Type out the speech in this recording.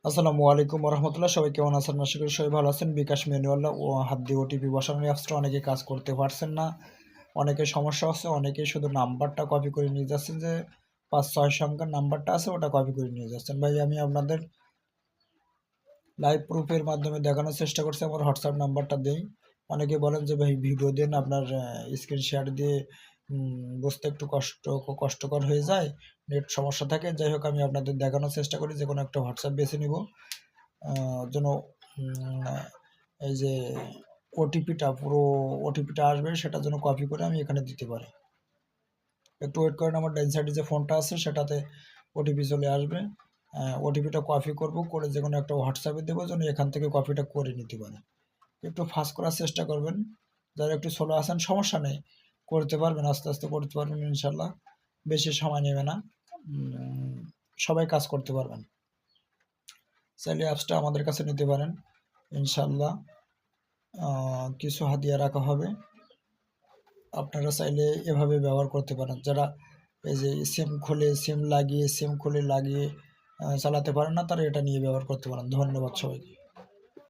আসসালামু আলাইকুম রহমতুল্লাহ। সবাই কেমন আছেন? আশা করি সবাই ভালো আছেন। বিকাশ ম্যানুয়াল ও হাত দিয়ে ওটিপি বসানোর অ্যাপসটা অনেকে কাজ করতে পারছেন না, অনেকের সমস্যা হচ্ছে। অনেকেই শুধু নাম্বারটা কপি করে নিয়ে যাচ্ছেন, যে 5-6 সংখ্যার নাম্বারটা আছে ওটা কপি করে নিয়ে যাচ্ছেন। ভাই, আমি আপনাদের লাইভ প্রুফের মাধ্যমে দেখানোর চেষ্টা করছি। আমার হোয়াটসঅ্যাপ নাম্বারটা দেই। অনেকে বলেন যে ভাই ভিডিও দেন, আপনার স্ক্রিন শেয়ার দিয়ে বুঝতে একটু কষ্টকর হয়ে যায়, নেট সমস্যা থাকে। যাই হোক, আমি আপনাদের দেখানোর চেষ্টা করি। যে কোনো একটা হোয়াটসঅ্যাপ বেছে নিব, যেন এই যে পুরো ওটিপিটা আসবে সেটার জন্য কপি করে আমি এখানে দিতে পারি। একটু ওয়েট করেন, আমার ডাইন সাইডে যে ফোনটা আছে সেটাতে ওটিপি চলে আসবে। ওটিপিটা কপি করব, করে যে কোনো একটা হোয়াটসঅ্যাপে দেবো, যেন এখান থেকে কপিটা করে নিতে পারে। একটু ফাস্ট করার চেষ্টা করবেন। যারা একটু স্লো আছেন সমস্যা নেই, করতে পারবেন, আস্তে আস্তে করতে পারবেন ইনশাল্লাহ। বেশি সময় নেবে না, সবাই কাজ করতে পারবেন। চাইলে অ্যাপসটা আমাদের কাছে নিতে পারেন ইনশাল্লাহ। কিছু হাদিয়া রাখা হবে, আপনারা চাইলে এভাবে ব্যবহার করতে পারেন। যারা এই যে সিম খুলে লাগিয়ে চালাতে পারেন না, তারা এটা নিয়ে ব্যবহার করতে পারেন। ধন্যবাদ সবাইকে।